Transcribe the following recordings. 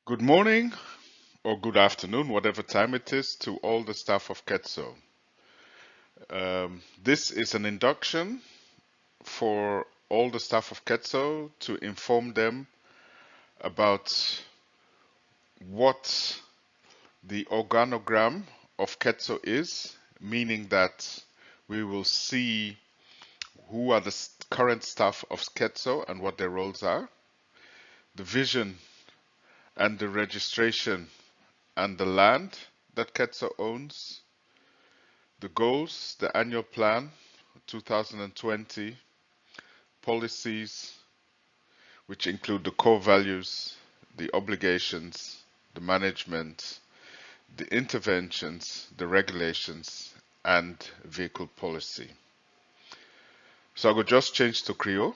Good morning or good afternoon, whatever time it is, to all the staff of KETSO. This is an induction for all the staff of KETSO to inform them about what the organogram of KETSO is, meaning that we will see who are the current staff of KETSO and what their roles are, the vision and the registration and the land that KETSO owns, the goals, the annual plan, 2020, policies, which include the core values, the obligations, the management, the interventions, the regulations, and vehicle policy. So I will just change to Creole.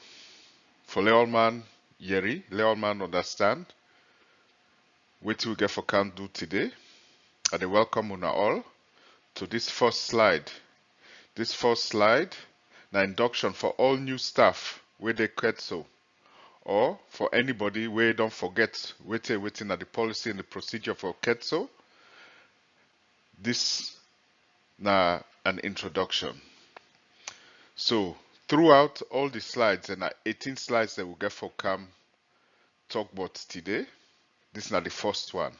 For Leolman Yeri, Leolman understand, what we get for can do today. I welcome una all to this first slide. This first slide, na induction for all new staff wey dey KETSO, or for anybody wey don't forget waiting at the policy and the procedure for KETSO. This na an introduction. So throughout all the slides, and 18 slides that we get for come talk about today, this is not the first one.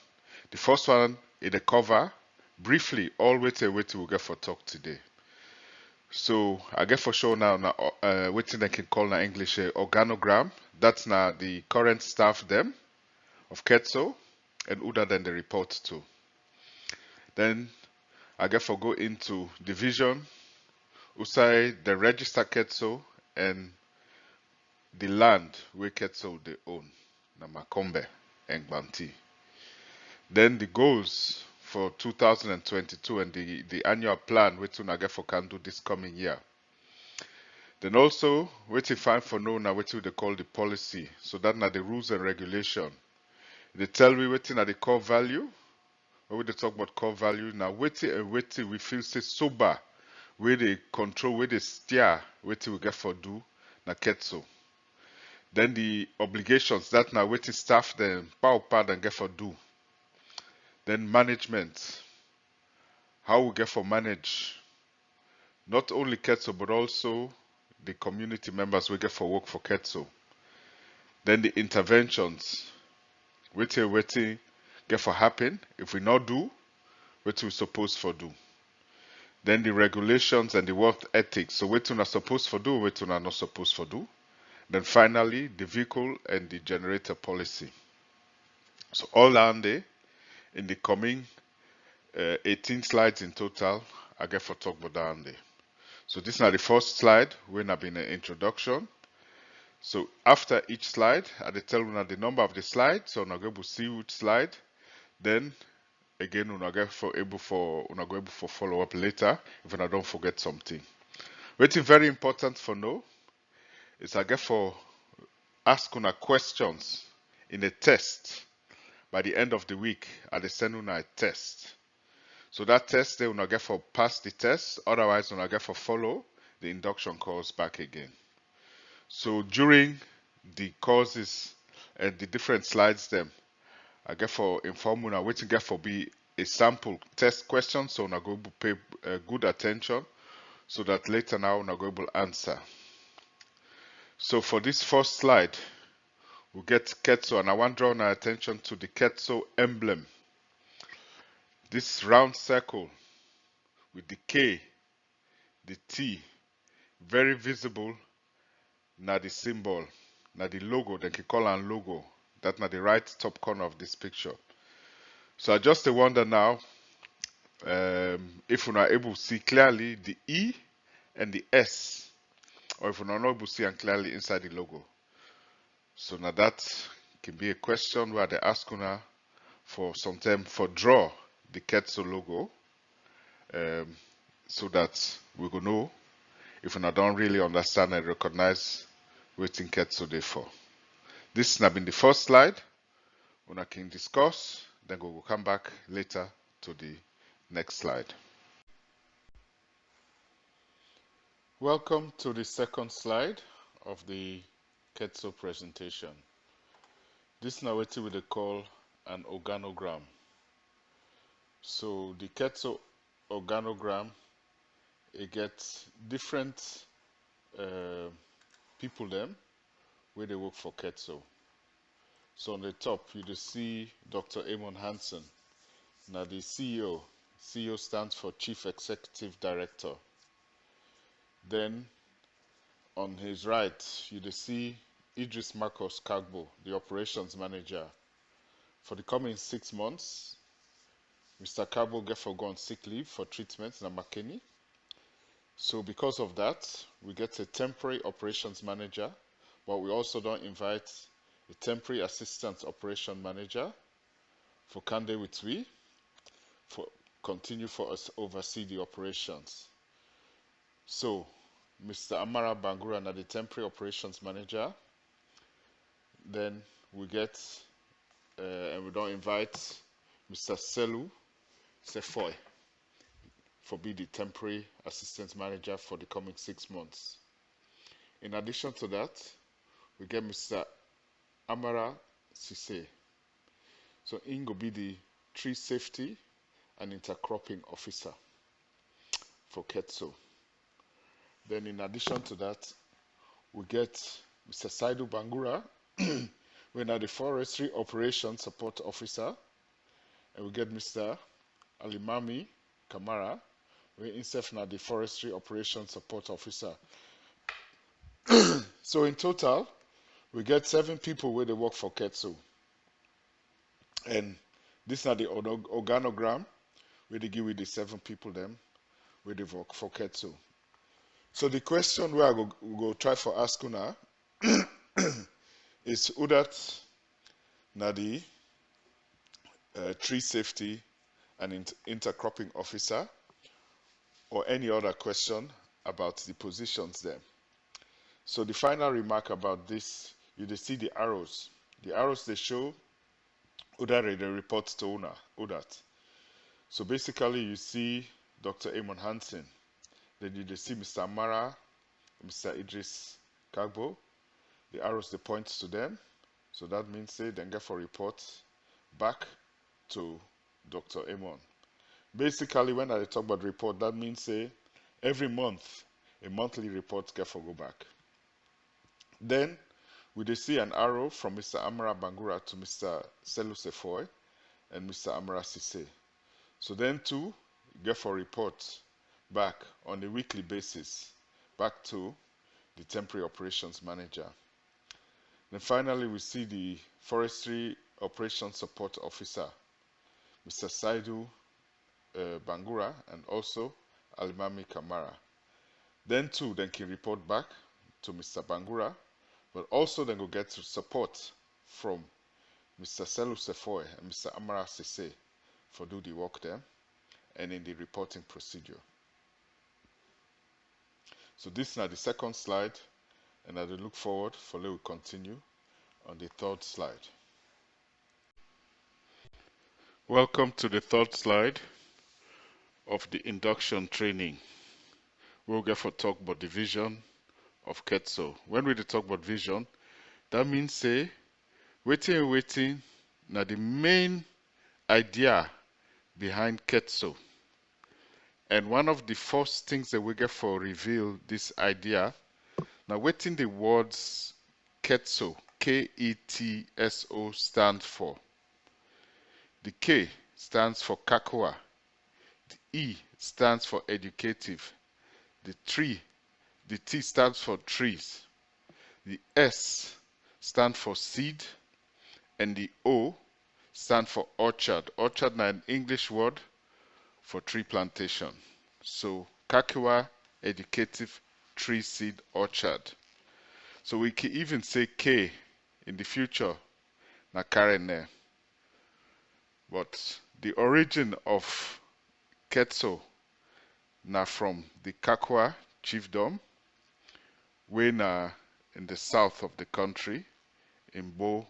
The first one is the cover briefly all waiting we get for talk today. So I get for sure now waiting I can call in English organogram. That's now the current staff them of KETSO and who that then they report to. Then I get for go into division, usai the register KETSO and the land where KETSO they own, na Makombe and Banti. Then the goals for 2022 and the annual plan which I get for can do this coming year. Then also, what you find for now, what they call the policy. So that now the rules and regulation. They tell me what are the core value. When we talk about core value, now what we feel say sober, where they control, where they steer, what we get for do, na KETSO. Then the obligations, that now what staff them, power and get for do. Then management, how we get for manage, not only KETSO, but also the community members we get for work for KETSO. Then the interventions, waiting get for happen. If we not do, what we supposed for do. Then the regulations and the work ethics. So what we are supposed for do, what we are not supposed for do. Then finally, the vehicle and the generator policy. So all on there in the coming 18 slides in total, I get for talk about down there. So this is now the first slide when I've been an introduction. So after each slide, I tell you the number of the slide. So I'm going to see which slide. Then again, I'm going to follow up later if I don't forget something. What's very important for now is I get for ask una questions in a test. By the end of the week, I send una a test. So that test they will get for pass the test, otherwise when I get for follow the induction course back again. So during the courses and the different slides them, I get for inform una waiting get for be a sample test question, so I go pay good attention so that later now I go able answer. So for this first slide, we get KETSO, and I want to draw our attention to the KETSO emblem. This round circle with the K, the T, very visible, na the symbol, na the logo, they can call it logo. That's na the right top corner of this picture. So I just wonder now if we're not able to see clearly the E and the S, or if we're not able to see and clearly inside the logo. So now that can be a question where they ask una for some time for draw the KETSO logo, so that we will know if we don't really understand and recognize what in KETSO they for. This has been the first slide. We can discuss, then we will come back later to the next slide. Welcome to the second slide of the KETSO presentation. This is now what we call an organogram. So the KETSO organogram, it gets different uh, people them where they work for KETSO. So on the top, you just see Dr. Amon Hansen. Now the CEO. CEO stands for Chief Executive Director. Then on his right, you just see Idris Marcos Kagbo, the Operations Manager. For the coming 6 months, Mr. Kagbo get for go on sick leave for treatment in Makeni. So because of that, we get a temporary operations manager, but we also don't invite a temporary assistant operation manager for Kande with we for continue for us oversee the operations. So Mr. Amara Bangura na the temporary operations manager. Then we get and we don't invite Mr. Selu Sefoy for be the temporary assistant manager for the coming 6 months. In addition to that, we get Mr. Amara Sise. So he will be the tree safety and intercropping officer for KETSO. Then in addition to that, we get Mr. Saidu Bangura, we're now the forestry operations support officer, and we get Mr. Alimami Kamara, we're himself now the forestry operations support officer. So in total, we get 7 people where they work for KETSO. And this is the organogram where they give with the 7 people them where they work for KETSO. So the question where I go try for ask now is who that na the tree safety and intercropping officer, or any other question about the positions there. So the final remark about this, you see the arrows. The arrows they show who that they report to owner, who that. So basically you see Dr. Amon Hansen, then you see Mr. Amara, Mr. Idris Kagbo. The arrows they point to them. So that means they then get for report back to Dr. Amon. Basically, when I talk about report, that means say every month a monthly report get for go back. Then we see an arrow from Mr. Amara Bangura to Mr. Selu Sefoy and Mr. Amara Sise. So then too get for report back on a weekly basis back to the temporary operations manager. Then finally we see the forestry operations support officer, Mr. Saidu Bangura, and also Alimami Kamara. Then too, then can report back to Mr. Bangura, but also then go get support from Mr. Selu Sefoy and Mr. Amara Sise for do the work there and in the reporting procedure. So this is now the second slide, and I look forward for we continue on the third slide. Welcome to the third slide of the induction training. We'll get for talk about the vision of KETSO. When we talk about vision, that means say waiting now the main idea behind KETSO. And one of the first things that we get for reveal this idea, now waiting the words KETSO, K-E-T-S-O stands for. The K stands for Kakua. The E stands for educative. The T stands for trees. The S stands for seed. And the O stands for orchard. Orchard is an English word for tree plantation. So Kakua, educative, tree seed, orchard. So we can even say K in the future, na Karen there. But the origin of KETSO na from the Kakwa chiefdom, way na in the south of the country, in Bo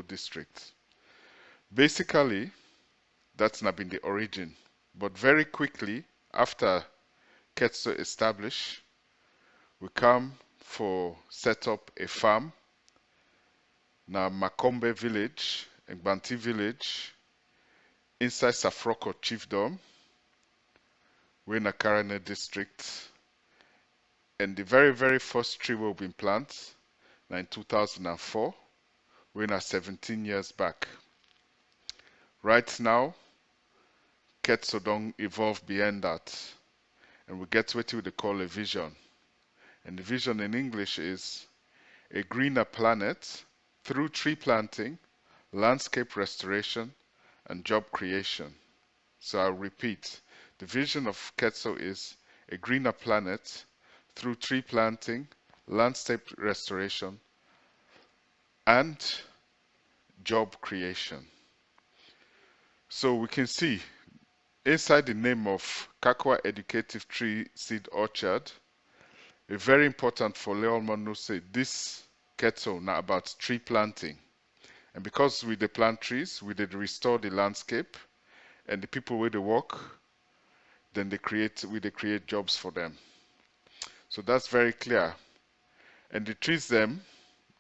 district. Basically, that's not been the origin. But very quickly after KETSO established, we come for set up a farm Now Makombe village, Egbanti village, inside Safroko chiefdom, we're in Akarane district. And the very first tree we've been planted in 2004, we're in 17 years back. Right now, KETSO don't evolve beyond that. And we get what we call a vision. And the vision in English is a greener planet through tree planting, landscape restoration, and job creation. So I'll repeat. The vision of KETSO is a greener planet through tree planting, landscape restoration, and job creation. So we can see inside the name of Kakwa Educative Tree Seed Orchard, a very important for Leon know say this KETSO now about tree planting. And because we dey plant trees, we did restore the landscape, and the people where they work, then we create jobs for them. So that's very clear. And the trees them,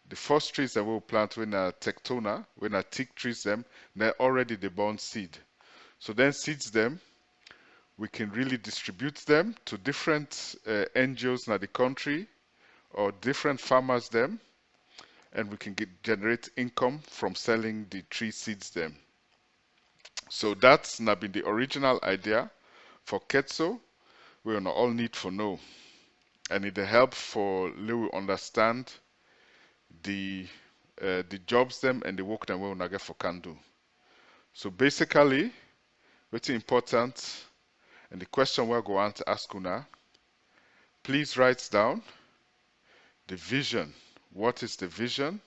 the first trees that we'll plant when a tectona, when a thick trees them, they're already the born seed. So then seeds them, we can really distribute them to different NGOs in the country or different farmers them, and we can generate income from selling the tree seeds them. So that's not been the original idea for KETSO. We all need for know, and it help for Lou understand the jobs them and the work them we will get for can do. So basically, what's important, and the question we're going to ask una, please write down the vision. What is the vision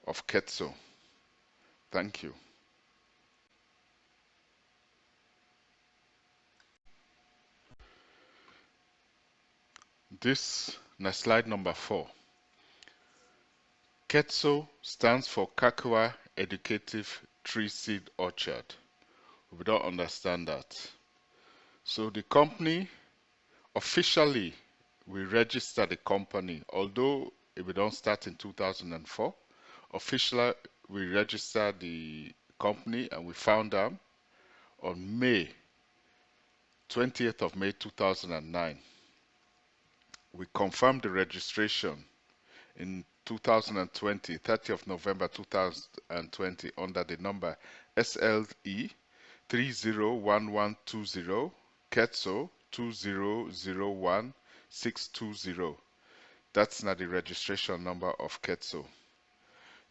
of KETSO? Thank you. This is slide number 4. KETSO stands for Kakwa Educative Tree Seed Orchard. We don't understand that. So the company, officially, we register the company, although we don't start in 2004. Officially, we register the company and we found them on May 20th of May 2009. We confirmed the registration in 2020, 30th of November 2020, under the number SLE 301120 KETSO 2001620. That's not the registration number of KETSO.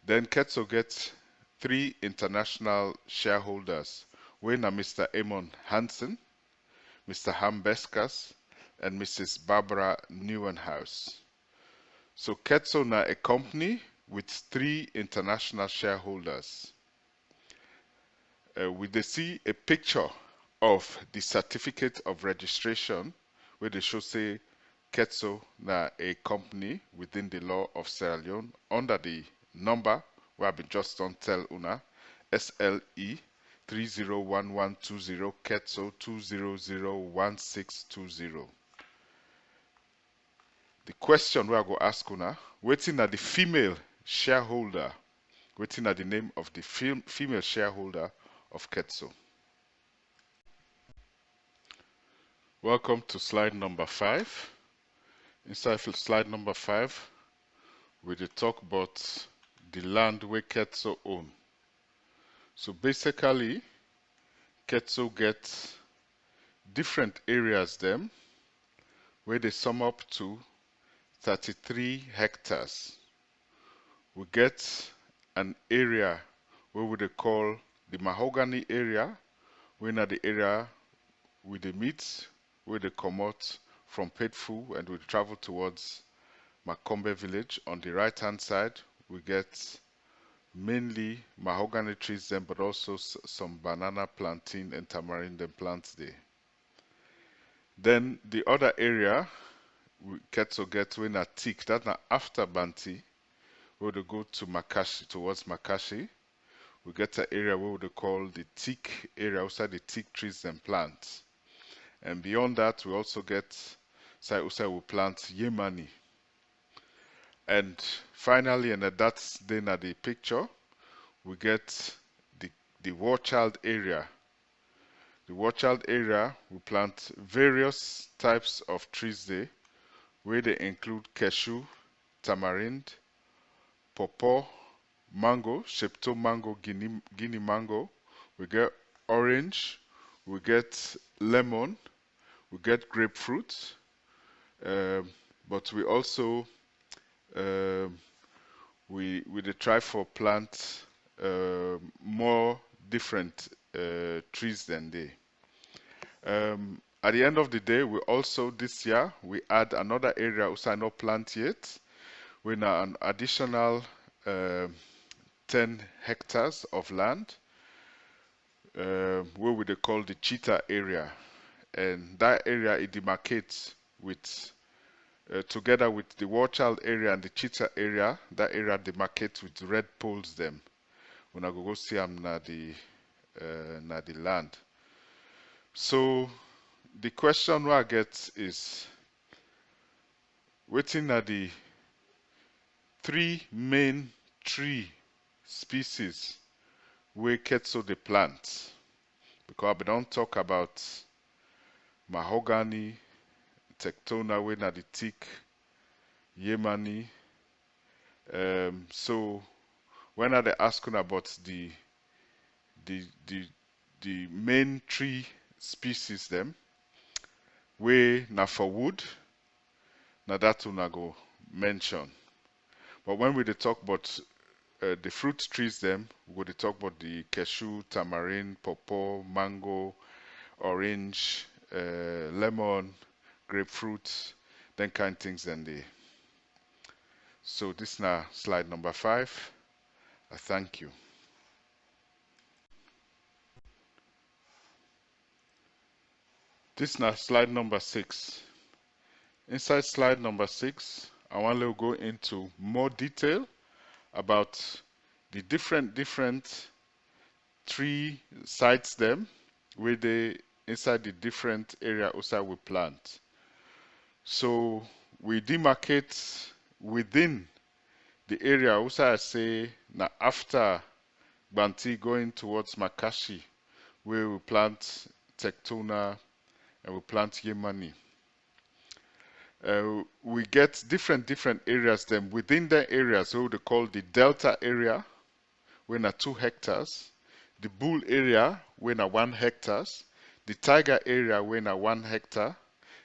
Then KETSO gets 3 international shareholders, when are Mr. Amon Hansen, Mr. Ham Beskas, and Mrs. Barbara Neuenhaus. So KETSO now a company with 3 international shareholders. We see a picture of the certificate of registration where they show say KETSO na a company within the law of Sierra Leone under the number where I've been just on tell una SLE 301120 KETSO 2001620. The question we are going to ask una, waiting at the female shareholder, waiting at the name of the female shareholder of KETSO. Welcome to slide number 5. Inside slide number 5, we will talk about the land where KETSO own. So basically, KETSO gets different areas them where they sum up to 33 hectares. We get an area where we call the mahogany area, where na the area with the meat, where they come out from Petfu and we travel towards Makombe village. On the right hand side, we get mainly mahogany trees then, but also some banana, plantain, and tamarind plants there. Then the other area we KETSO get when a thick, that's not after Banti, where they go to Makashi, towards Makashi. We get an area where we call the thick area, outside the thick trees and plants. And beyond that, we also get outside we plant Yemani. And finally, and that's then at the picture, we get the, the watchchild area. The watchchild area, we plant various types of trees there, where they include cashew, tamarind, pawpaw, mango, Shepto mango, Guinea mango. We get orange, we get lemon, we get grapefruit, um, but we also um, we dey try for plant more different trees than they. At the end of the day, we also this year we add another area which I not plant yet. We now an additional um 10 hectares of land where we they call the cheetah area, and that area it demarcates with together with the watchchild area and the cheetah area. That area demarcates with red poles. Them when I go see them na the land. So the question we I get is, waiting are the three main tree species where KETSO the plant? Because we don't talk about mahogany, tectona, where na the thick, Yemeni. So when are they asking about the the the main tree species them, where na for wood, na that una go mention. But when we dey talk about the fruit trees them, we go dey talk about the cashew, tamarind, pawpaw, mango, orange, lemon, grapefruit, then kind things then they. So this now slide number 5. I thank you. This now slide number 6. Inside slide number 6, I want to go into more detail about the different tree sites them where they inside the different area outside we plant. So we demarcate within the area outside I say now after Banti going towards Makashi, where we plant Tectona and we plant Yemeni. We get different areas then within the areas what they call the delta area, when are 2 hectares, the bull area when are 1 hectares, the tiger area when are 1 hectare,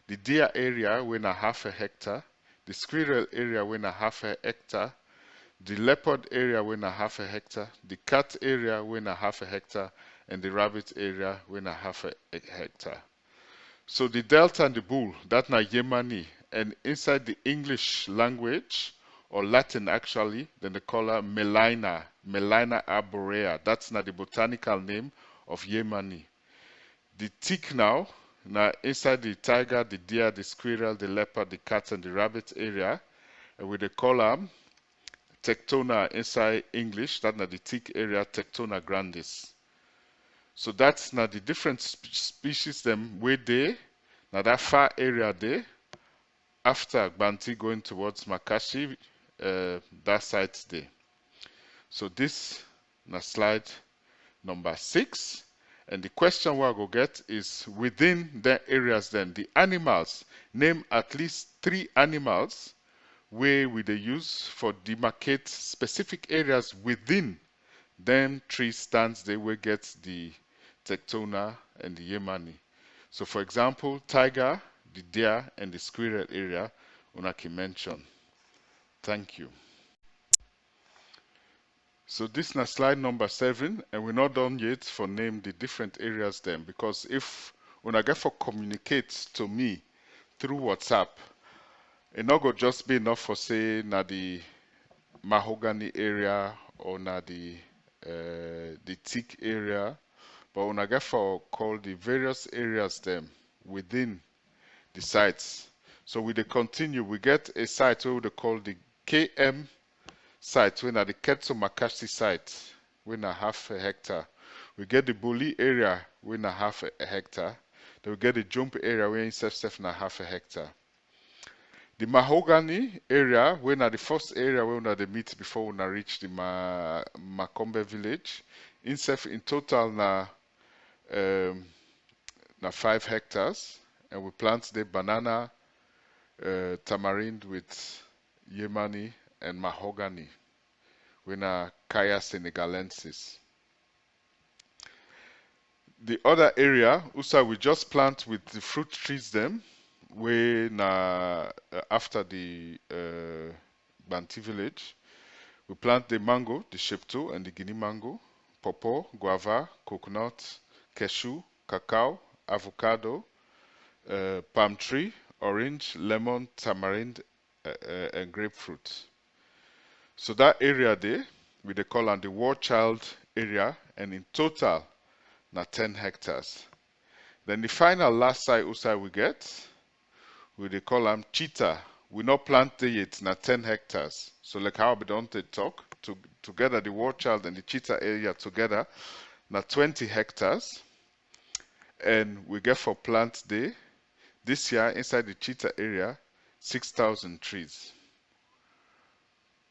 the deer area when are half a hectare, the squirrel area when are half a hectare, the leopard area when are half a hectare, the cat area when are half a hectare, and the rabbit area when are half a hectare. So the delta and the bull, that na Yemeni, and inside the English language, or Latin actually, then they call her Melina, Melina arborea. That's not the botanical name of Yemeni. The tick now inside the tiger, the deer, the squirrel, the leopard, the cat, and the rabbit area, and we they call them Tectona inside English, that's not the tick area, Tectona grandis. So that's now the different species them where they, now that far area there, after Banti going towards Makashi, that site there. So this na slide number 6. And the question we go get is within the areas then, the animals, name at least 3 animals where we they use for demarcate specific areas within them 3 stands they will get the Tectona and the Yemeni. So for example, tiger, the deer, and the squirrel area, Unaki mention. Thank you. So this is slide number 7, and we're not done yet for name the different areas then, because if when I get for communicate to me through WhatsApp, it not go just be enough for say na the mahogany area or na the teak area, but when I get for call the various areas them within the sites. So we they continue, we get a site where they call the KM site, when at the KETSO Makashi site, when a half a hectare. We get the Buli area, when a half a hectare. Then we get the jump area, where in self na half a hectare. The mahogany area, when at the first area where una dey meet before una reach the Makombe village, in total um, na 5 hectares, and we plant the banana, tamarind with Yemeni and mahogany, we na Kaya senegalensis. The other area, also we just plant with the fruit trees them, we na after the Banti village. We plant the mango, the shepto and the Guinea mango, pawpaw, guava, coconut, cashew, cacao, avocado, palm tree, orange, lemon, tamarind, and grapefruit. So that area there, we dey call am the war child area, and in total, na 10 hectares. Then the final last side also we get, we dey call am cheetah. We not plant there yet, na 10 hectares. So like how we don't talk, together the war child and the cheetah area together, na 20 hectares. And we get for plant there, this year inside the cheetah area, 6,000 trees.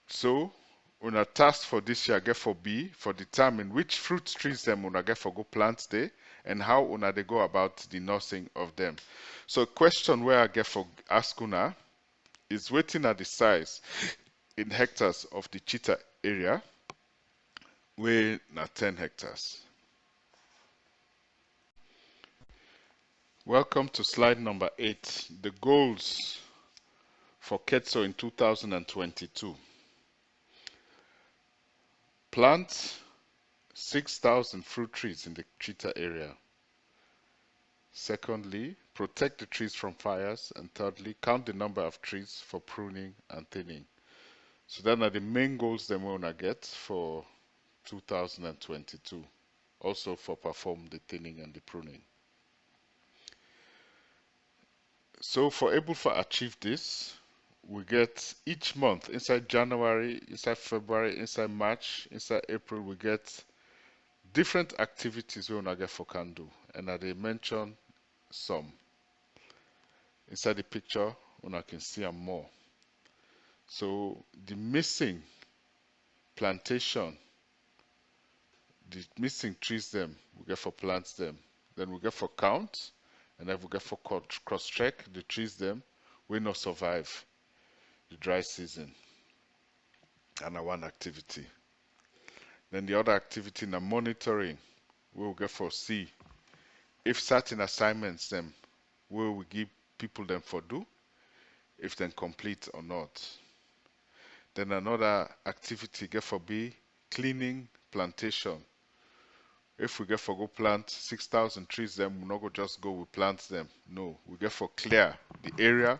So, una task for this year get for be for determine which fruit trees them una get for go plant there and how una they go about the nursing of them. So, question where I get for ask una is waiting at the size in hectares of the cheetah area, where na 10 hectares. Welcome to slide number 8, the goals for KETSO in 2022. Plant 6,000 fruit trees in the cheetah area. Secondly, protect the trees from fires. And thirdly, count the number of trees for pruning and thinning. So that are the main goals that we want to get for 2022. Also for perform the thinning and the pruning. So for able to achieve this, we get each month, inside January, inside February, inside March, inside April, we get different activities we want to get for can do. And I they mention some. Inside the picture, una can see them more. So the missing plantation, the missing trees them, we get for plants them. Then we get for count, and then we get for cross check the trees them will not survive the dry season. And one activity. Then the other activity in monitoring, we will get for see if certain assignments them will we give people them for do, if then complete or not. Then another activity get for be cleaning plantation. If we get for go plant 6,000 trees, then we not go just go we plant them. No, we get for clear the area.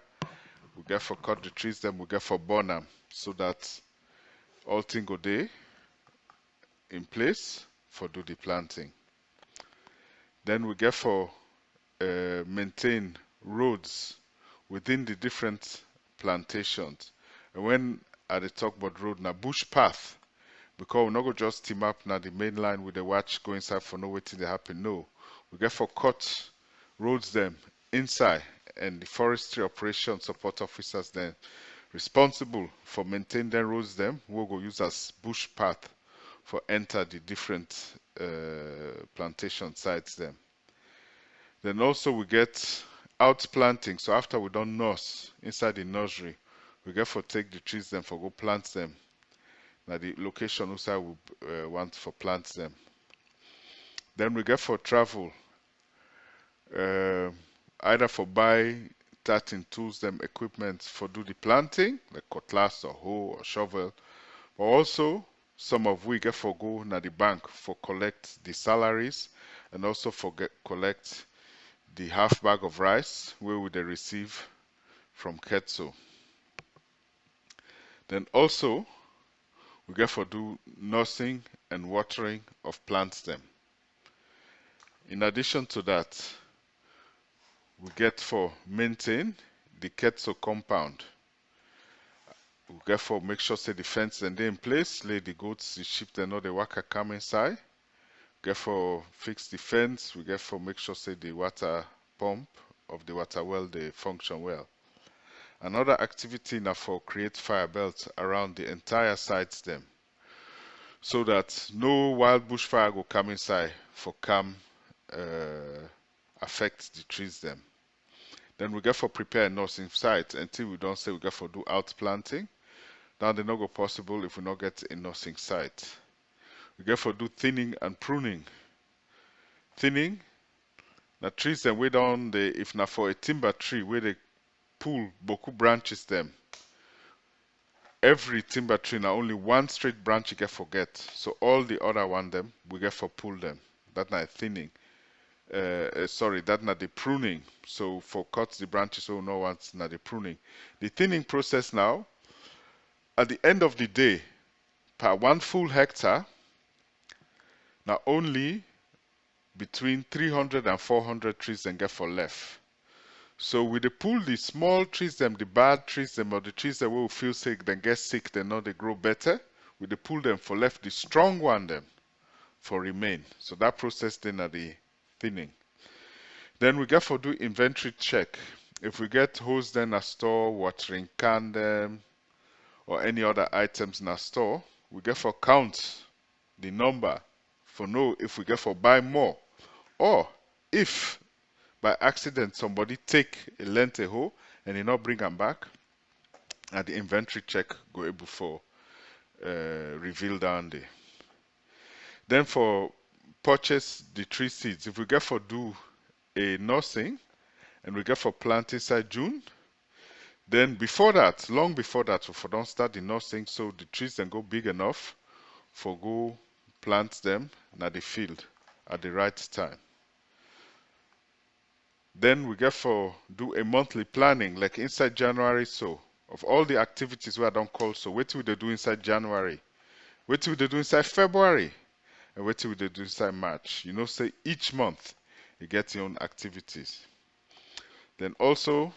We get for cut the trees, then we get for burn them so that all things go there in place for do the planting. Then we get for maintain roads within the different plantations. And when I talk about road, na bush path, because we not go just team up now the main line with the watch go inside for no waiting to happen. No, we get for cut roads them inside, and the forestry operation support officers then responsible for maintaining the roads them we'll go use as bush path for enter the different plantation sites them. Then also we get out planting. So after we done nurse inside the nursery, we get for take the trees them for go plant them. Now the location also we want for plants them. Then we get for travel, either for buy starting tools them equipment for do the planting like cutlass or hoe or shovel, but also some of we get for go na the bank for collect the salaries and also for collect the half bag of rice where we they receive from KETSO. Then also we get for do nursing and watering of plants them. In addition to that, we get for maintain the KETSO compound. We get for make sure say the fence and they in place, lay the goats, the sheep they know the worker come inside. Get for fix the fence, we get for make sure say the water pump of the water well they function well. Another activity now for create fire belts around the entire site stem, so that no wild bushfire will come inside for come affect the trees them. Then we get for prepare nursing site until we don't say we get for do out planting. Now they not go possible if we not get a nursing site. We get for do thinning and pruning. Thinning, now trees them way down the if not for a timber tree where they pull boku branches them. Every timber tree now only one straight branch you get forget. So all the other one them we get for pull them. That not thinning. Sorry, that not the pruning. So for cut the branches, so no one's not the pruning. The thinning process now, at the end of the day, per 1 full hectare, now only between 300 and 400 trees then get for left. So we dey pull the small trees them, the bad trees them, or the trees that will feel sick, then get sick, then not they grow better. We dey pull them for left, the strong one them for remain. So that process then are the thinning. Then we get for do inventory check. If we get hose then a store, watering can them, or any other items in a store, we get for count the number for know if we get for buy more, or if by accident somebody take a length a hoe and he not bring them back, and the inventory check go able for reveal down there. Then for purchase the tree seeds, if we get for do a nursing and we get for plant inside June, then before that, long before that, we for don't start the nursing, so the trees then go big enough for go plant them in the field at the right time. Then we get for do a monthly planning, like inside January, so of all the activities where I don't call, so what will they do inside January? What will they do inside February? And what will they do inside March? You know, say each month you get your own activities. Then also,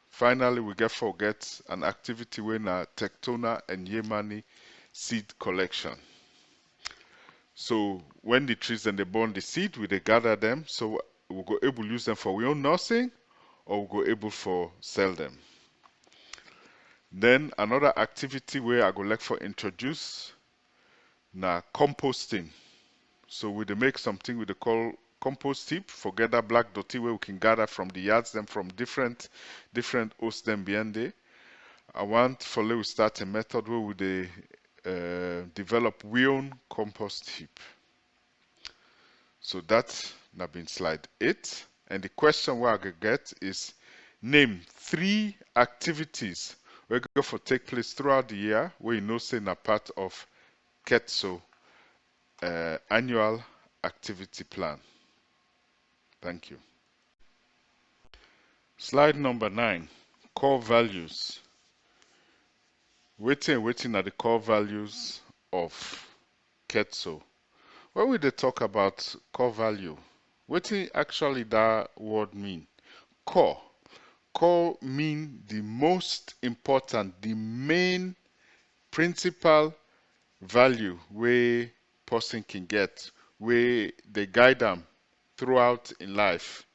finally, we get for get an activity when a Tectona and Yemeni seed collection. So when the trees and they burn the seed, we they gather them, so we go able use them for our own nursing, or we go able for sell them. Then another activity where I go like for introduce na composting. So we they make something we they call compost heap for gather black dirty where we can gather from the yards them from different hosts them behind there. I want for we start a method where we they develop we own compost heap. So that's now been slide 8. And the question where I could get is name 3 activities where go for take place throughout the year where you know say na part of KETSO annual activity plan. Thank you. Slide number 9, core values. Waiting are the core values of KETSO. When we dey talk about core value, wetin actually that word mean? Core. Core mean the most important, the main principal value where person can get, where they guide them throughout in life.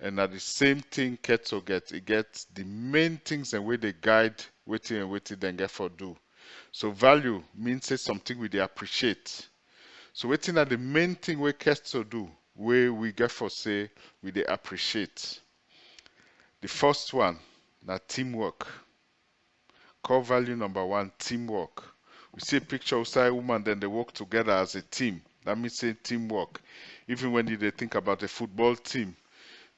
And at the same thing KETSO gets, it gets the main things and where they guide waiting and waiting then get for do. So value means say something we they appreciate. So waiting at the main thing where KETSO do, where we get for say we they appreciate. The first one, na teamwork. Core value number 1, teamwork. We see a picture outside woman, then they work together as a team. That means say teamwork. Even when they think about a football team,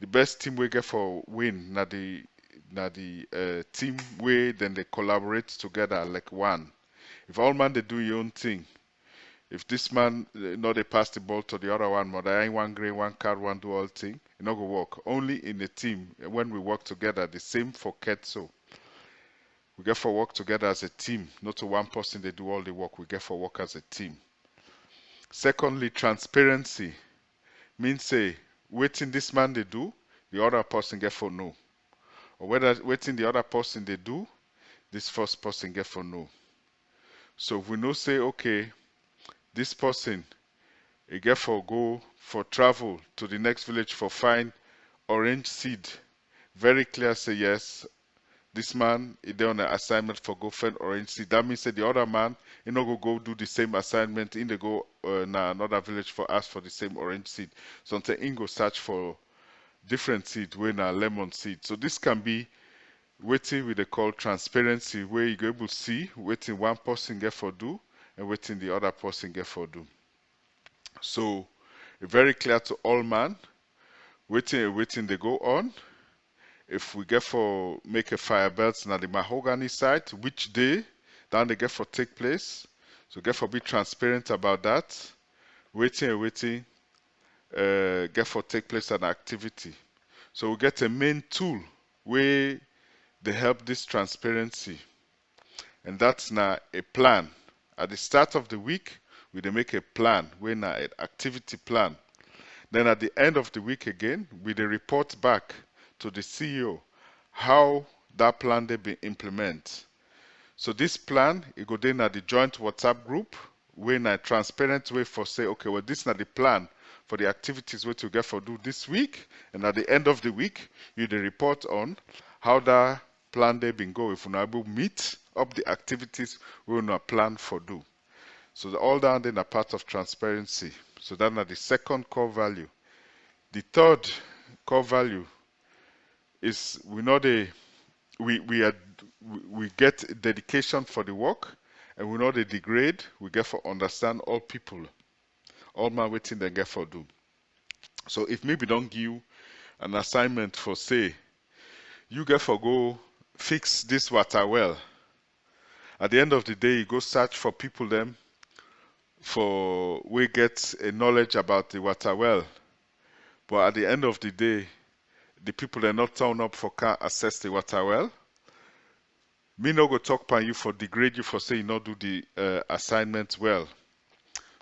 the best team we get for win, na the team where then they collaborate together like one. If all man they do your own thing, if this man not they pass the ball to the other one, but I ain't one green, one card, one do all thing, it not go work. Only in a team when we work together. The same for KETSO. We get for work together as a team, not to one person they do all the work. We get for work as a team. Secondly, transparency means say waiting this man they do, the other person get for no, or whether waiting the other person they do, this first person get for no. So if we know say okay, this person he get for go for travel to the next village for find orange seed, very clear say yes, this man is there on an assignment for go find orange seed. That means that the other man he not go do the same assignment in the go na another village for ask for the same orange seed. Sometimes he go search for different seed when a lemon seed. So this can be waiting with the call transparency, where you go able to see waiting one person get for do and waiting the other person get for do. So very clear to all man waiting they go on. If we get for make a fire belt na the mahogany site, which day then they get for take place. So get for be transparent about that. Waiting get for take place an activity. So we get a main tool where they help this transparency, and that's now a plan. At the start of the week, we dey make a plan, where now an activity plan. Then at the end of the week again, we dey report back to the CEO how that plan they be implement. So this plan, it go then at the joint WhatsApp group, where na transparent way for say, okay, well this na the plan for the activities we to get for do this week, and at the end of the week, you dey report on how that plan they been go. If we not able meet up the activities we will not plan for do. So all that then a part of transparency. So that's the second core value. The third core value is we know we get dedication for the work, and we know the degrade we get for understand all people, all man waiting they get for do. So if maybe don't give an assignment for say you get for go fix this water well, at the end of the day you go search for people them for we get a knowledge about the water well, but at the end of the day the people that not turn up for can access the water well. Me no go talk by you for degrade you for say you not do the assignment well.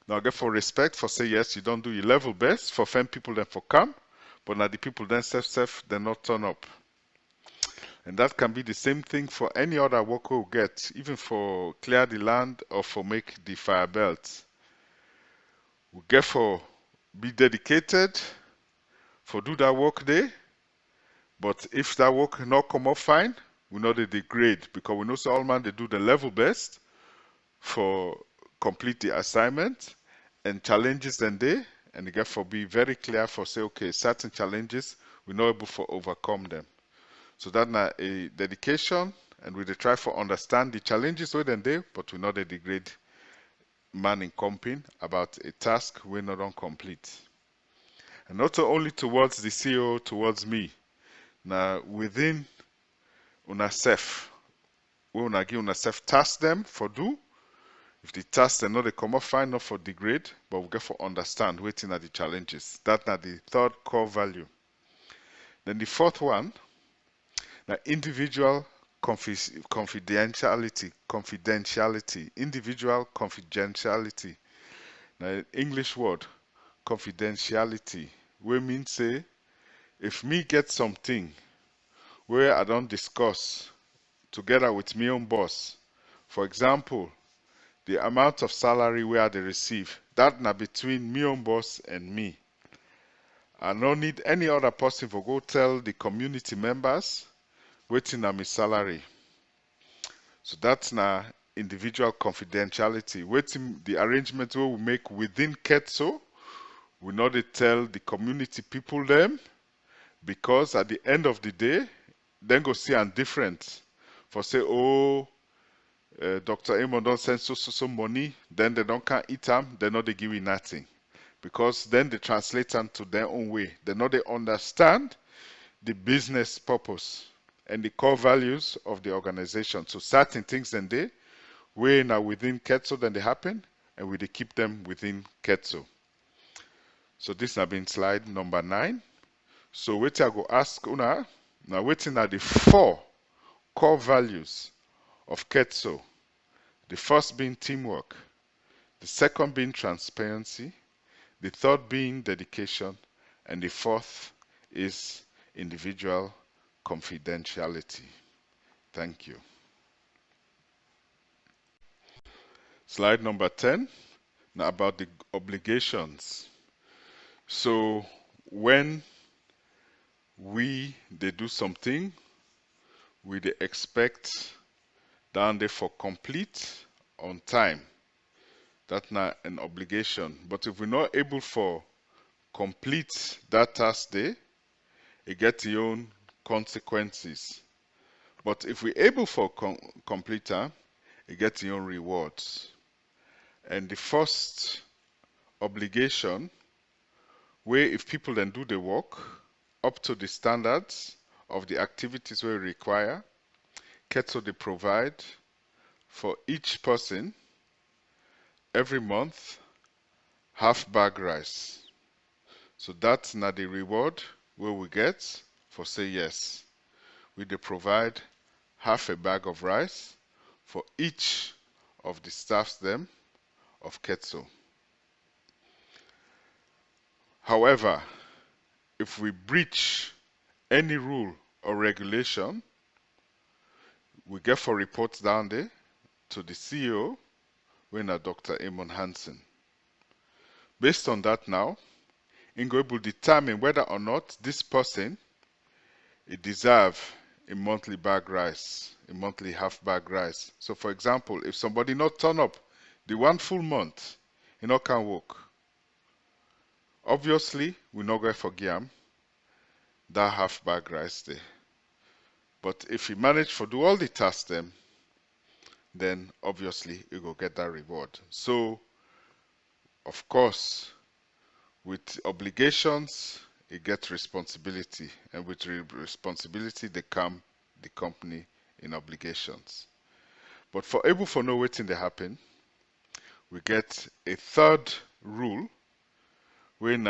Now get for respect for say yes you don't do your level best for find people then for come, but now the people then self they not turn up. And that can be the same thing for any other work we get, even for clear the land or for make the fire belt. We get for be dedicated for do that work day, but if that work not come up fine, we know the degrade, because we know so all man they do the level best for complete the assignment, and challenges then they, and they get for be very clear for say okay certain challenges we not able for overcome them. So that's a dedication, and we try for understand the challenges within there, but we not a degrade man in comping about a task we not on complete. And not only towards the CEO, towards me. Now within una self, we una give una self task them for do. If the task they not they come up fine, not for degrade, but we get for understand waiting at the challenges. That's the third core value. Then the fourth one, now individual confidentiality, individual confidentiality. Now English word confidentiality, we mean say if me get something where I don't discuss together with me own boss, for example, the amount of salary where they receive, that na between me own boss and me. I don't need any other person to go tell the community members waiting on my salary. So that's na individual confidentiality. Waiting the arrangement we will make within KETSO, we not they tell the community people them, because at the end of the day, then go see and different. For say, oh, Dr. Amon don't send so money, then they don't can eat them, they know they give you nothing. Because then they translate them to their own way. They know they understand the business purpose and the core values of the organization. So certain things then they, where now within KETSO then they happen, and we they keep them within KETSO. So this has been slide number 9. So wait I go ask una, now waiting are the 4 core values of KETSO. The first being teamwork, the second being transparency, the third being dedication, and the fourth is individual confidentiality. Thank you. Slide number 10, now about the obligations. So when they do something, we dey expect down there for complete on time. That's not an obligation. But if we're not able for complete that task day, it gets its own consequences. But if we're able for complete time, it gets its own rewards. And the first obligation, where if people then do the work up to the standards of the activities we require, KETSO they provide for each person every month half bag rice. So that's not the reward where we get for say yes. We they provide half a bag of rice for each of the staffs them of KETSO. However, if we breach any rule or regulation, we get for reports down there to the CEO, when Dr. Amon Hansen. Based on that now, Ingo will determine whether or not this person it deserve a monthly bag rice, a monthly half bag rice. So for example, if somebody not turn up the one full month, he not can work. Obviously, we not going to forgive him that half bag rice there. But if he manage to do all the tasks them, then obviously you go get that reward. So of course, with obligations, it gets responsibility, and with responsibility, they come the company in obligations. But for able for know waiting to happen, we get a third rule when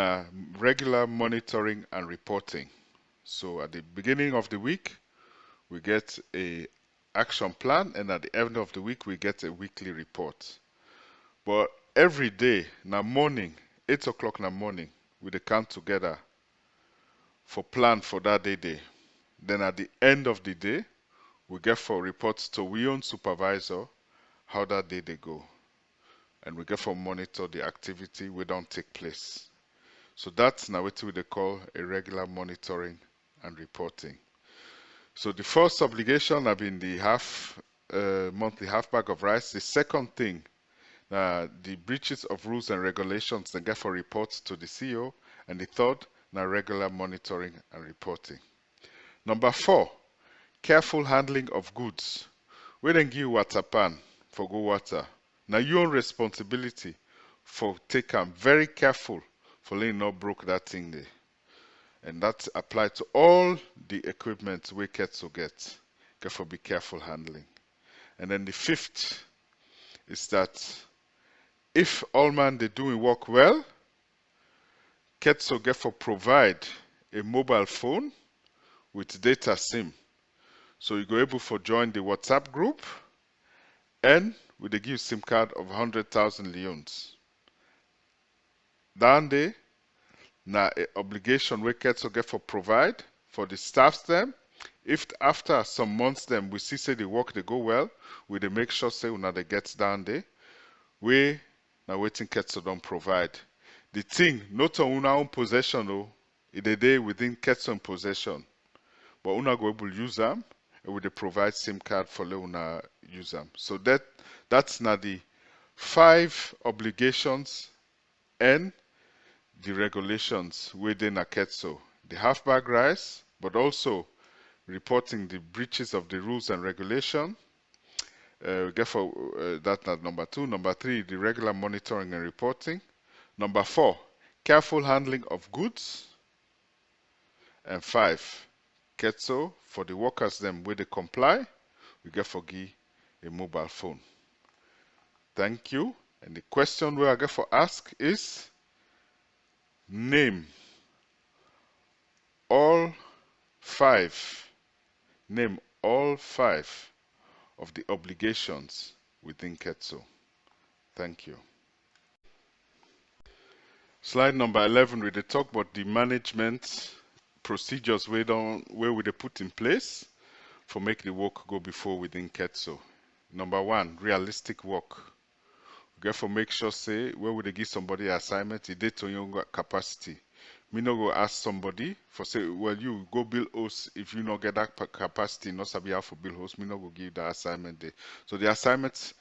regular monitoring and reporting. So at the beginning of the week, we get a action plan, and at the end of the week, we get a weekly report. But every day, na morning, 8 o'clock in the morning, we dey come together for plan for that day. Then at the end of the day, we get for reports to we own supervisor how that day they go. And we get for monitor the activity we don't take place. So that's now what we they call a regular monitoring and reporting. So the first obligation have been the monthly half bag of rice. The second thing, the breaches of rules and regulations they get for reports to the CEO. And the third, now regular monitoring and reporting. Number 4, careful handling of goods. We then give water pan for go water. Now your own responsibility for take am very careful for letting not broke that thing there. And that's applied to all the equipment we KETSO get. Therefore be careful handling. And then the 5th is that if all man they doing work well, KETSO get for provide a mobile phone with data SIM. So you go able for join the WhatsApp group, and we they give SIM card of 100,000 leones. Down there, now a obligation we KETSO get for provide for the staffs them. If after some months them we see say the work they go well, we they make sure say una they get down there. We now waiting KETSO don't provide. The thing not on una own possession though, it a day within KETSO possession. But una go able use them, and we they provide SIM card for una use them. So that's now the 5 obligations and the regulations within a KETSO. The half bag rice, but also reporting the breaches of the rules and regulation. We get for that's number 2. Number 3, the regular monitoring and reporting. Number 4, careful handling of goods. And 5, KETSO for the workers them where they comply, we get for give a mobile phone. Thank you. And the question we I get for ask is name all 5 of the obligations within KETSO. Thank you. Slide number 11, we talk about the management procedures where we they put in place for make the work go before within KETSO. Number 1, realistic work. We get for make sure say where we they give somebody assignment, it did to your capacity. Me no go ask somebody for say, well, you go build host if you not get that capacity, not sabi how for build host. Me no go give that assignment there. So the assignments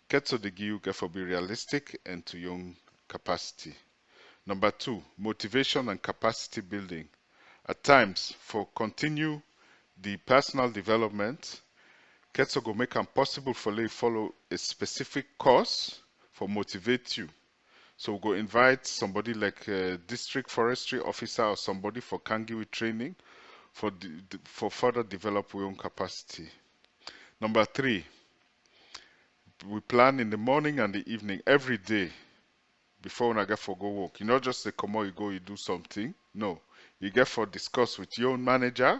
get to the give you get for be realistic and to your own capacity. Number 2, motivation and capacity building. At times, for continue the personal development, KETSO go make it possible for you follow a specific course for motivate you. So we'll go invite somebody like a district forestry officer or somebody for Kangiwi training for further develop your own capacity. Number 3, we plan in the morning and the evening every day before when I get for go work. You not just say come on, you go, you do something. No, you get for discuss with your own manager,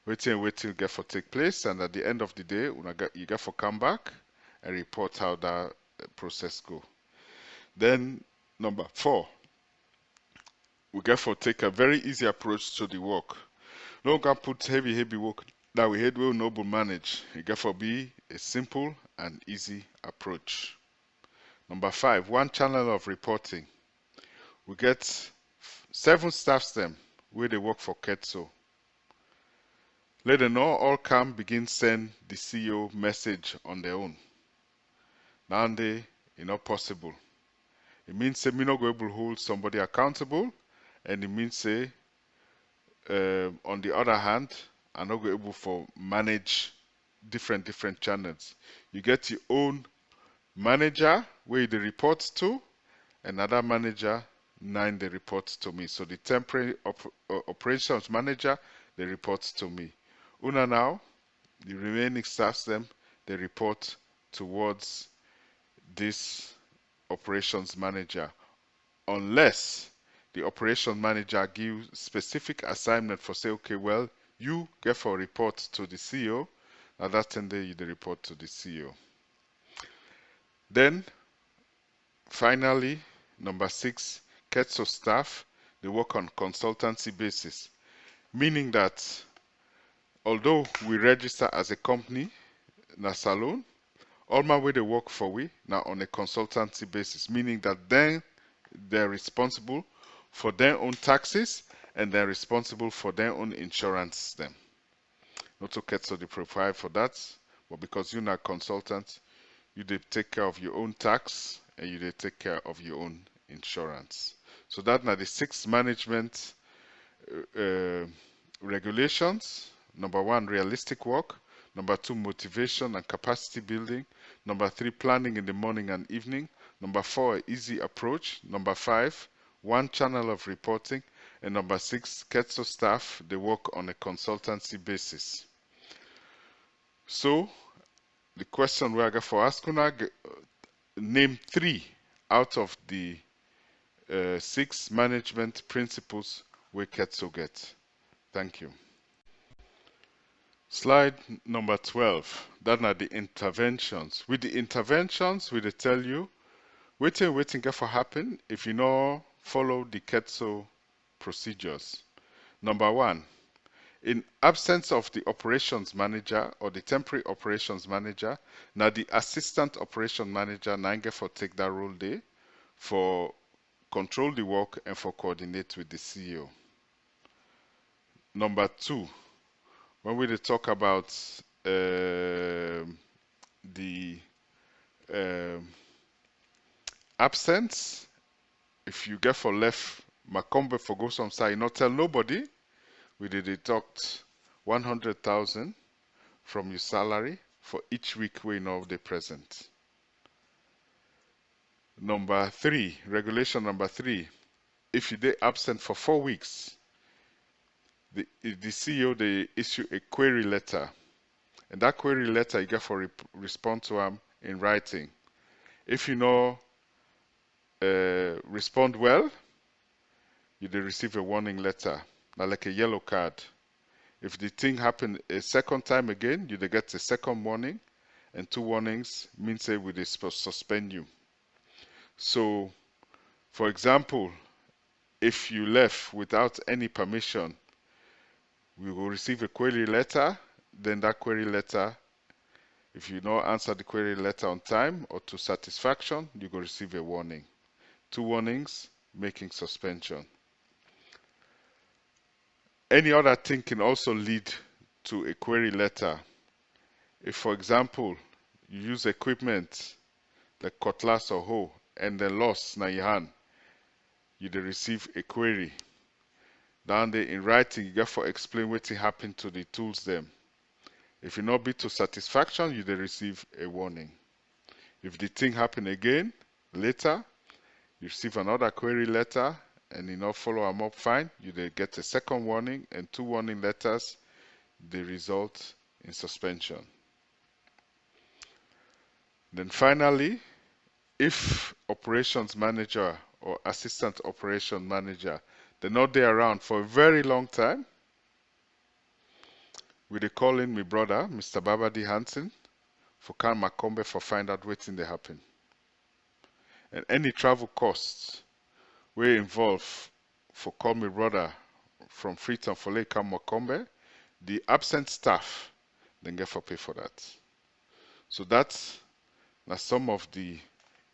wait till get for take place, and at the end of the day, when you get for come back and report how that process go. Then number 4, we get for take a very easy approach to the work. No can put heavy work that we head will noble manage. It get for be a simple and easy approach. Number 5, one channel of reporting. We get 7 staffs them where they work for KETSO. Let them know all come begin send the CEO message on their own. Now they not possible. It means say me not go able to hold somebody accountable, and it means say on the other hand, I'm not go able for manage different channels. You get your own manager where they report to, another manager 9 they report to me. So the temporary operations manager they report to me. Una now, the remaining staffs them they report towards this operations manager, unless the operations manager gives specific assignment for say, okay, well, you get for report to the CEO, and that 10 day you the report to the CEO. Then finally, number 6, KETSO staff they work on consultancy basis, meaning that although we register as a company, na salon, all my way they work for we now on a consultancy basis, meaning that then they're responsible for their own taxes and they're responsible for their own insurance them. Not to KETSO they provide for that, but because you're not a consultant, you they take care of your own tax and you they take care of your own insurance. So that now the 6 management regulations. Number 1, realistic work. Number 2, motivation and capacity building. Number 3, planning in the morning and evening. Number 4, easy approach. Number 5, one channel of reporting. And number 6, KETSO staff, they work on a consultancy basis. So, the question we are going for ask una, name 3 out of the 6 management principles we KETSO get. Thank you. Slide number 12. That are the interventions. With the interventions, we they tell you waiting get for happen if you know follow the KETSO procedures. Number 1, in absence of the operations manager or the temporary operations manager, now the assistant operation manager now get for take that role there for control the work and for coordinate with the CEO. Number 2, when we talk about the absence, if you get for left Macombe for go some side, you not tell nobody, we did deduct 100,000 from your salary for each week we know they present. Number 3, regulation number 3, if you they absent for 4 weeks, the CEO they issue a query letter, and that query letter you get for respond to them in writing. If you know respond well, you they receive a warning letter, now like a yellow card. If the thing happen a second time again, you they get a second warning, and 2 warnings means say we they suspend you. So, for example, if you left without any permission, we will receive a query letter. Then that query letter, if you don't answer the query letter on time or to satisfaction, you will receive a warning. 2 warnings making suspension. any other thing can also lead to a query letter. If, for example, you use equipment like cutlass or hoe and then lost na your hand, you dey receive a query. Down there in writing, you get for explain what happened to the tools them. If it not be to satisfaction, you dey receive a warning. If the thing happen again later, you receive another query letter and you not follow them up fine, you dey get a second warning, and 2 warning letters, they result in suspension. Then finally, if operations manager or assistant operation manager, they're not there around for a very long time, we dey call in my brother, Mr. Babadi Hansen, for Kan Makombe for find out what's in the happen. And any travel costs we involve for call my brother from Freetown for Lake Kan Makombe, the absent staff then get for pay for that. So that's some of the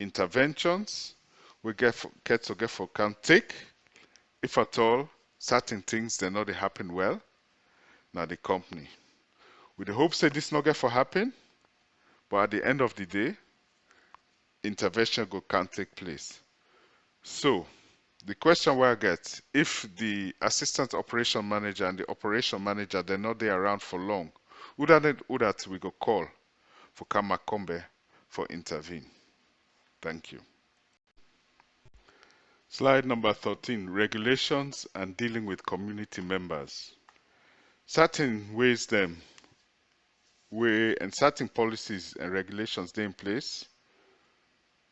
interventions we KETSO get for can take if at all certain things they know they happen well now the company. With the hope say this not get for happen, but at the end of the day, intervention can take place. So the question where I get, if the assistant operation manager and the operation manager they're not there around for long, who that we go call for Kamakombe for intervene. Thank you. Slide number 13, regulations and dealing with community members. Certain ways them and certain policies and regulations they in place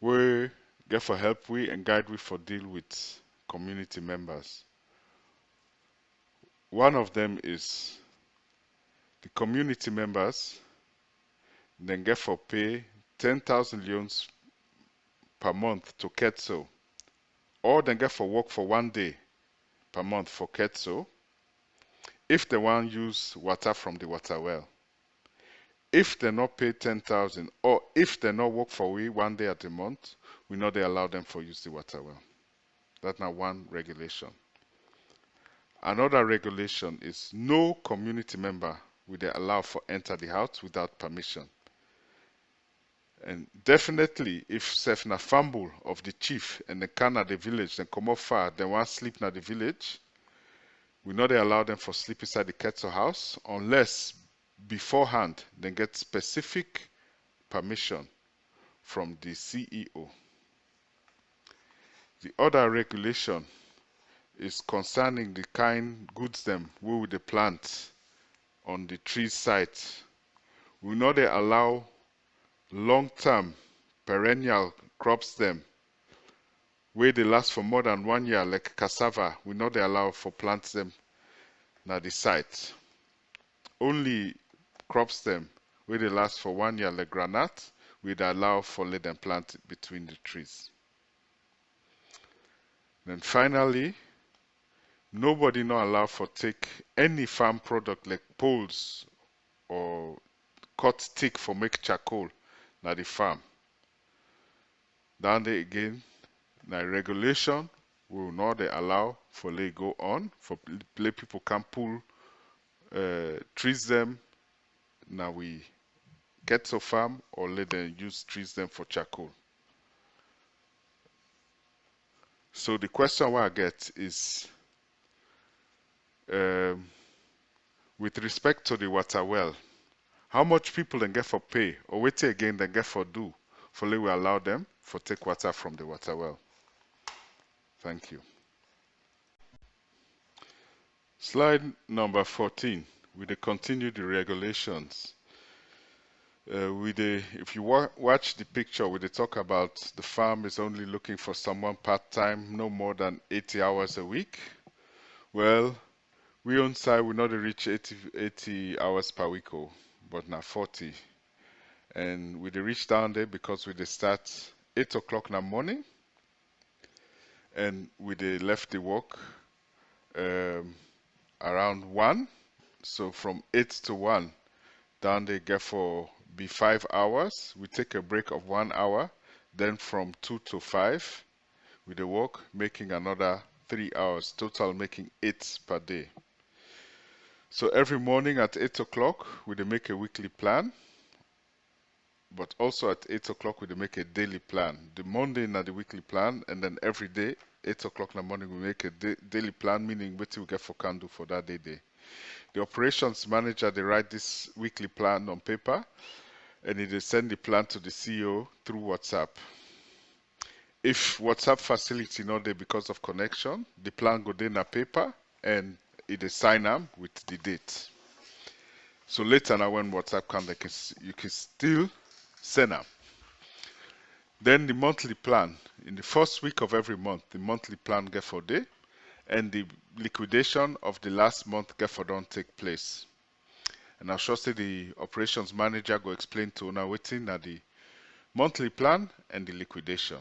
we get for help we and guide we for deal with community members. One of them is the community members then get for pay 10,000 loans per month to KETSO, or then get for work for 1 day per month for KETSO if they want use water from the water well. If they not pay 10,000 or if they not work for we 1 day at the month, we know they allow them for use the water well. That's now one regulation. Another regulation is no community member will they allow for enter the house without permission. And definitely if self na fumble of the chief and the can at the village then come up far, they want sleep na the village, we know they allow them for sleep inside the KETSO house unless beforehand they get specific permission from the CEO. The other regulation is concerning the kind goods them we will they plant on the tree site. We know they allow long-term perennial crops them where they last for more than 1 year like cassava. We know they allow for plants them na the site. Only crops them where they last for 1 year like granite, we'd allow for let them plant between the trees. Then finally, nobody not allowed for take any farm product like poles or cut stick for make charcoal na the farm. Down there again, na regulation we will not they allow for let go on for let people can pull trees them. Now we KETSO farm or let them use trees them for charcoal. So the question what I get is with respect to the water well, how much people then get for pay or wait again then get for do for let we allow them for take water from the water well. Thank you. Slide number 14. We continue the regulations. If you watch the picture, we talk about the farm is only looking for someone part-time, no more than 80 hours a week. Well, we on site we not reach 80 hours per week, but now 40. And we reach down there because we start 8 o'clock in the morning, and we left the work around 1. So from 8 to 1, down they get for be 5 hours. We take a break of 1 hour. Then from 2 to 5, we work, making another 3 hours, total making 8 per day. So every morning at 8 o'clock, we dey make a weekly plan, but also at 8 o'clock, we dey make a daily plan. The Monday na the weekly plan, and then every day, 8 o'clock in the morning, we make a daily plan, meaning what we get for can do for that day. The operations manager, they write this weekly plan on paper, and they send the plan to the CEO through WhatsApp. If WhatsApp facility not there because of connection, the plan go there in a paper, and it is sign am with the date. So later now when WhatsApp come, you can still send them. Then the monthly plan. In the first week of every month, the monthly plan get for day, and the liquidation of the last month get for don't take place. And I'll sure say the operations manager go explain to now waiting at the monthly plan and the liquidation.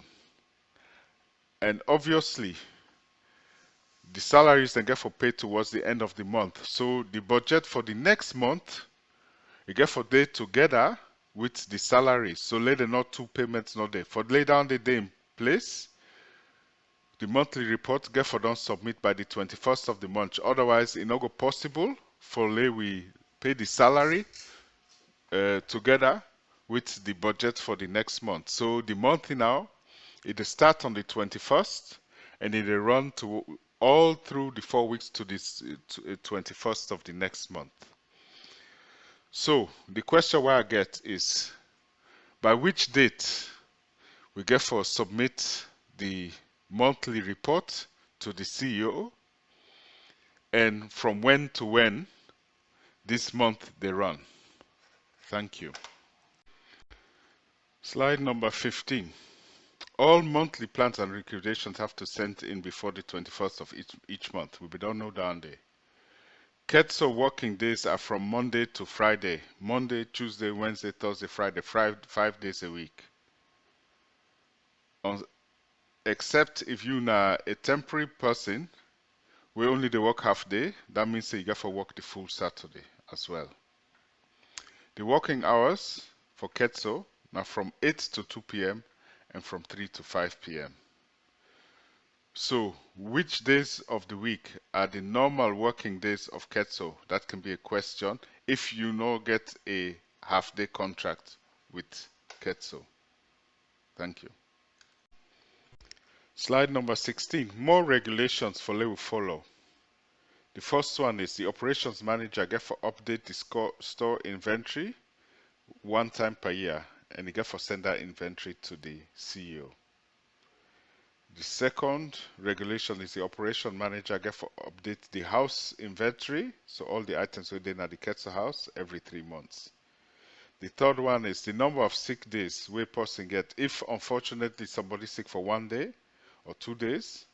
And obviously, the salaries they get for pay towards the end of the month. So the budget for the next month, you get for day together with the salary. So later not two payments not there. For lay down the day in place, the monthly report get for don't submit by the 21st of the month. Otherwise, it not go possible for lay we pay the salary together with the budget for the next month. So the monthly now, it start on the 21st and it run to all through the 4 weeks to this 21st of the next month. So the question why I get is, by which date we get for submit the monthly report to the CEO, and from when to when this month they run. Thank you. Slide number 15. All monthly plans and liquidations have to send in before the 21st of each month. We don't know down there. KETSO working days are from Monday to Friday. Monday, Tuesday, Wednesday, Thursday, Friday, 5 days a week. Except if you're a temporary person, we only they work half day. That means you got to work the full Saturday as well. The working hours for KETSO now from 8 to 2 p.m. and from 3 to 5 p.m. So, which days of the week are the normal working days of KETSO? That can be a question if you no get a half-day contract with KETSO. Thank you. Slide number 16. More regulations for will follow. The first one is the operations manager get for update the store inventory one time per year, and he get for send that inventory to the CEO. The second regulation is the operation manager get for update the house inventory, so all the items within the KETSO house every 3 months. The third one is the number of sick days where person get. If unfortunately somebody sick for 1 day or 2 days,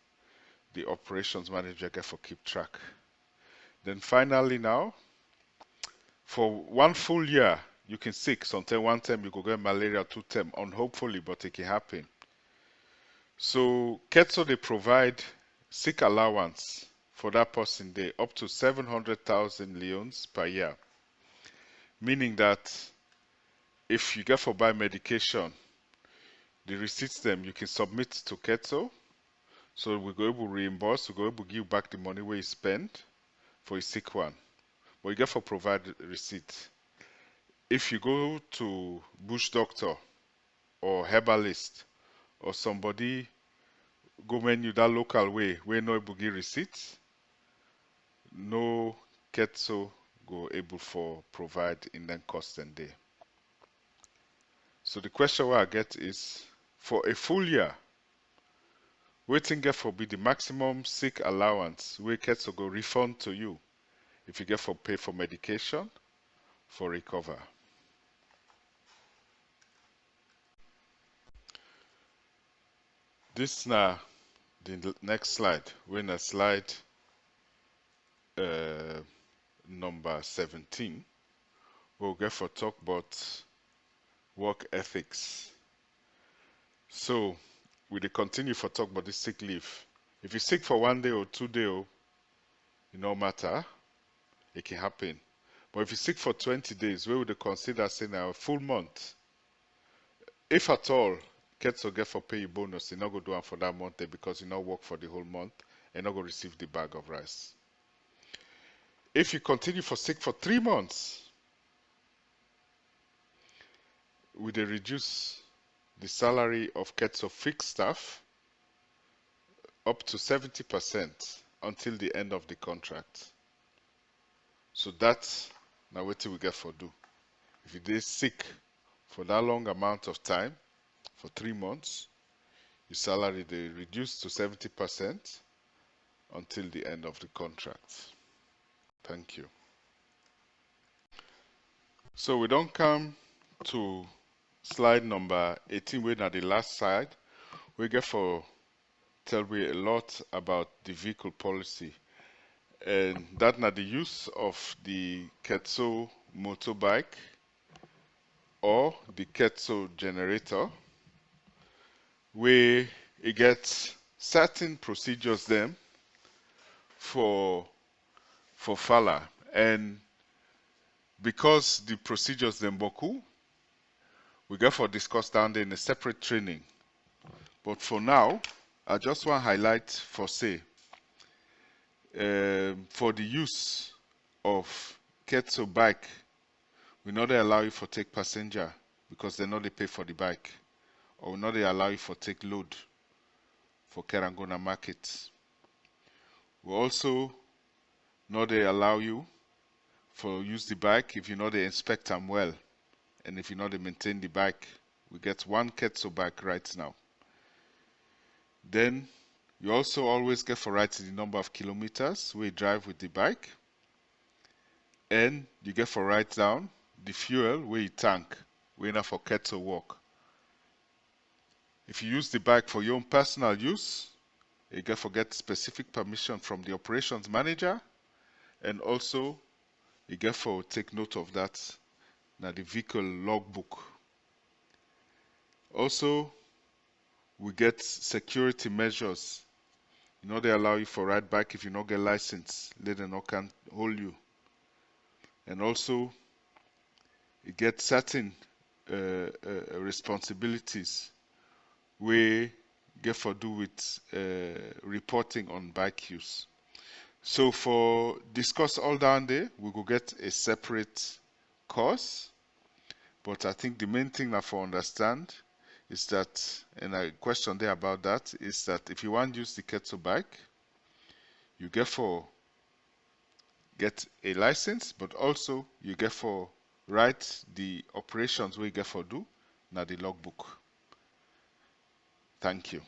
the operations manager get for keep track. Then finally now, for 1 full year, you can sick. Sometimes 1 time you go get malaria, 2 time, unhopefully, but it can happen. So KETSO they provide sick allowance for that person day up to 700,000 leones per year. Meaning that if you get for buy medication, the receipts them you can submit to KETSO. So we go able to reimburse, we go able to give back the money where you spend for a sick one. But you get for provide receipt. If you go to bush doctor or herbalist or somebody go menu that local way where no able give receipts, no KETSO go able for provide in them cost and day. So the question where I get is, for a full year, waiting get for be the maximum sick allowance where KETSO go refund to you if you get for pay for medication for recover. This now the next slide. We're in a slide number 17. We'll get for talk about work ethics. So we will continue for talk about this sick leave. If you're sick for 1 day or 2 days, it no matter, it can happen. But if you're sick for 20 days, we would consider saying a full month. If at all, KETSO get for pay you bonus, you not go do it for that month because you not work for the whole month and not go receive the bag of rice. If you continue for sick for 3 months, we dey reduce the salary of KETSO fixed staff up to 70% until the end of the contract. So that's now what we get for do. If you dey sick for that long amount of time, for 3 months, your salary they reduce to 70% until the end of the contract. Thank you. So we don't come to slide number 18, where now the last slide. We get for tell we a lot about the vehicle policy, and that now the use of the KETSO motorbike or the KETSO generator, where it gets certain procedures them for Fala, and because the procedures them boku, we get for discuss down there in a separate training. But for now, I just want to highlight for say, for the use of KETSO bike, we not allow you for take passenger because they not they pay for the bike, or we not they allow you for take load for Kerangona market. We also not they allow you for use the bike if you know they inspect them well, and if you know they maintain the bike. We get one KETSO bike right now. Then you also always get for write the number of kilometers we drive with the bike, and you get for write down the fuel where you tank when for KETSO work. If you use the bike for your own personal use, you get for get specific permission from the operations manager, and also you get for take note of that now the vehicle logbook. Also, we get security measures. You know they allow you for ride bike if you not get license, let them not can hold you. And also, you get certain responsibilities we get for do with reporting on bike use. So for discuss all down there, we will get a separate course. But I think the main thing that for understand is that, and a question there about that, is that if you want to use the KETSO bike, you get for get a license, but also you get for write the operations we get for do, now the logbook. Thank you.